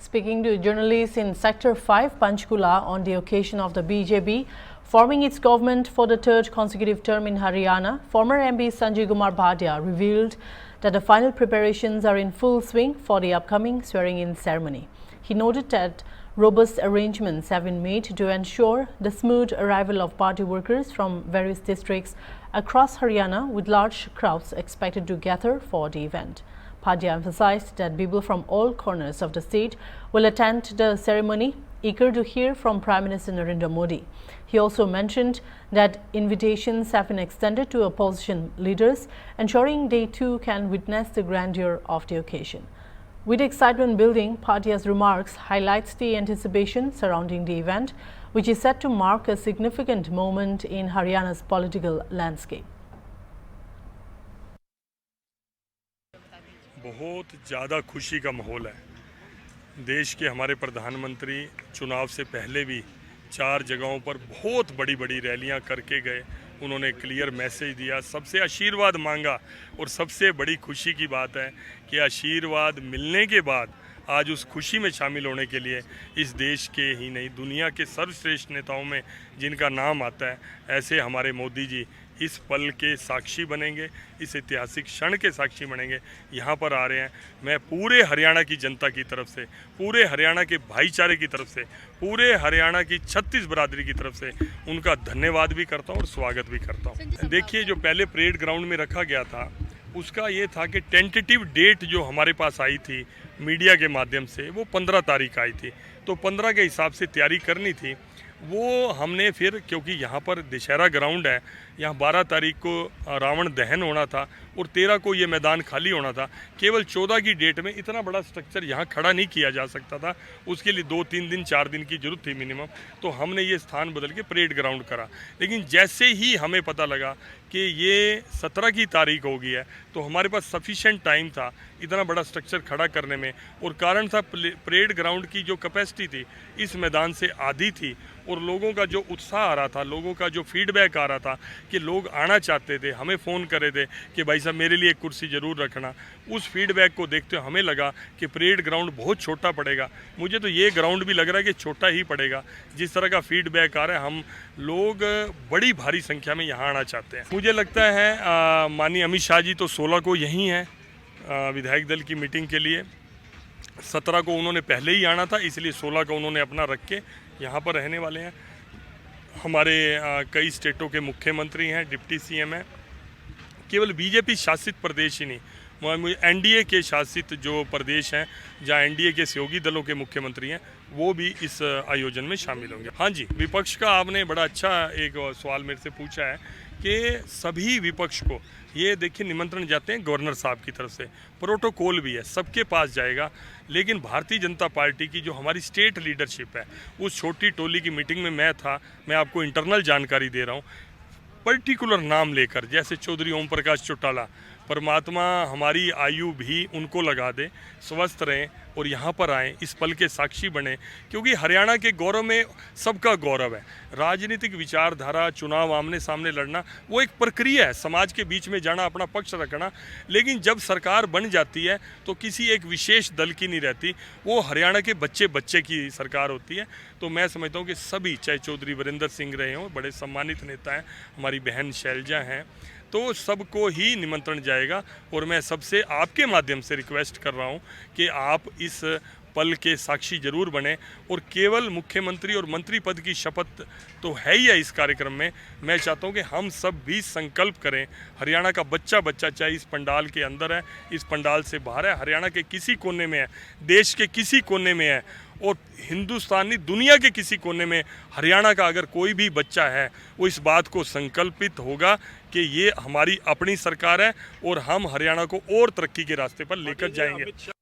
Speaking to journalists in Sector 5, Panchkula, on the occasion of the BJP forming its government for the third consecutive term in Haryana, former MP Sanjay Kumar Bhatia revealed that the final preparations are in full swing for the upcoming swearing-in ceremony. He noted that robust arrangements have been made to ensure the smooth arrival of party workers from various districts across Haryana, with large crowds expected to gather for the event. Bhatia emphasized that people from all corners of the state will attend the ceremony, eager to hear from Prime Minister Narendra Modi. He also mentioned that invitations have been extended to opposition leaders, ensuring they too can witness the grandeur of the occasion. With excitement building, Bhatia's remarks highlights the anticipation surrounding the event, which is set to mark a significant moment in Haryana's political landscape. बहुत ज़्यादा खुशी का माहौल है। देश के हमारे प्रधानमंत्री चुनाव से पहले भी 4 जगहों पर बहुत बड़ी बड़ी रैलियां करके गए। उन्होंने क्लियर मैसेज दिया, सबसे आशीर्वाद मांगा, और सबसे बड़ी खुशी की बात है कि आशीर्वाद मिलने के बाद आज उस खुशी में शामिल होने के लिए इस देश के ही नहीं, दुनिया के सर्वश्रेष्ठ नेताओं में जिनका नाम आता है, ऐसे हमारे मोदी जी इस पल के साक्षी बनेंगे, इस ऐतिहासिक क्षण के साक्षी बनेंगे। यहाँ पर आ रहे हैं। मैं पूरे हरियाणा की जनता की तरफ से, पूरे हरियाणा के भाईचारे की तरफ से, पूरे हरियाणा की 36 बरादरी की तरफ से उनका धन्यवाद भी करता हूँ और स्वागत भी करता हूँ। देखिए, जो पहले परेड ग्राउंड में रखा गया था, उसका ये था कि टेंटेटिव डेट जो हमारे पास आई थी मीडिया के माध्यम से, वो 15 तारीख आई थी। तो 15 के हिसाब से तैयारी करनी थी। वो हमने फिर, क्योंकि यहाँ पर दशहरा ग्राउंड है, यहाँ 12 तारीख को रावण दहन होना था और 13 को ये मैदान खाली होना था। केवल 14 की डेट में इतना बड़ा स्ट्रक्चर यहाँ खड़ा नहीं किया जा सकता था। उसके लिए 2-3 दिन 4 दिन की ज़रूरत थी मिनिमम। तो हमने ये स्थान बदल के परेड ग्राउंड करा। लेकिन जैसे ही हमें पता लगा कि ये 17 की तारीख हो गई है, तो हमारे पास सफिशेंट टाइम था इतना बड़ा स्ट्रक्चर खड़ा करने में। और कारण था, परेड ग्राउंड की जो कैपेसिटी थी इस मैदान से आधी थी, और लोगों का जो उत्साह आ रहा था, लोगों का जो फीडबैक आ रहा था कि लोग आना चाहते थे, हमें फ़ोन कर रहे थे कि भाई साहब मेरे लिए एक कुर्सी ज़रूर रखना। उस फीडबैक को देखते हुए हमें लगा कि परेड ग्राउंड बहुत छोटा पड़ेगा। मुझे तो ये ग्राउंड भी लग रहा है कि छोटा ही पड़ेगा। जिस तरह का फीडबैक आ रहा है, हम लोग बड़ी भारी संख्या में यहाँ आना चाहते हैं। मुझे लगता है माननीय अमित शाह जी तो 16 को यहीं हैं विधायक दल की मीटिंग के लिए। 17 को उन्होंने पहले ही आना था, इसलिए 16 को उन्होंने अपना रख के यहाँ पर रहने वाले हैं। हमारे कई स्टेटों के मुख्यमंत्री हैं, डिप्टी सीएम हैं। केवल बीजेपी शासित प्रदेश ही नहीं, एनडीए के शासित जो प्रदेश हैं, जहाँ एनडीए के सहयोगी दलों के मुख्यमंत्री हैं, वो भी इस आयोजन में शामिल होंगे। हाँ जी, विपक्ष का आपने बड़ा अच्छा एक सवाल मेरे से पूछा है कि सभी विपक्ष को ये देखिए निमंत्रण जाते हैं गवर्नर साहब की तरफ से, प्रोटोकॉल भी है, सबके पास जाएगा। लेकिन भारतीय जनता पार्टी की जो हमारी स्टेट लीडरशिप है, उस छोटी टोली की मीटिंग में मैं था। मैं आपको इंटरनल जानकारी दे रहा हूँ, पर्टिकुलर नाम लेकर, जैसे चौधरी ओम प्रकाश चौटाला, परमात्मा हमारी आयु भी उनको लगा दे, स्वस्थ रहें और यहाँ पर आएँ, इस पल के साक्षी बने। क्योंकि हरियाणा के गौरव में सबका गौरव है। राजनीतिक विचारधारा, चुनाव आमने सामने लड़ना, वो एक प्रक्रिया है, समाज के बीच में जाना, अपना पक्ष रखना। लेकिन जब सरकार बन जाती है तो किसी एक विशेष दल की नहीं रहती, वो हरियाणा के बच्चे बच्चे की सरकार होती है। तो मैं समझता हूँ कि सभी, चाहे चौधरी वीरेंद्र सिंह रहे हों, बड़े सम्मानित नेता हैं, हमारी बहन शैलजा हैं, तो सबको ही निमंत्रण जाएगा। और मैं सबसे आपके माध्यम से रिक्वेस्ट कर रहा हूं कि आप इस पल के साक्षी जरूर बने। और केवल मुख्यमंत्री और मंत्री पद की शपथ तो है ही है इस कार्यक्रम में। मैं चाहता हूं कि हम सब भी संकल्प करें। हरियाणा का बच्चा बच्चा, चाहे इस पंडाल के अंदर है, इस पंडाल से बाहर है, हरियाणा के किसी कोने में है, देश के किसी कोने में है, और हिंदुस्तानी दुनिया के किसी कोने में हरियाणा का अगर कोई भी बच्चा है, वो इस बात को संकल्पित होगा कि ये हमारी अपनी सरकार है और हम हरियाणा को और तरक्की के रास्ते पर लेकर जाएंगे।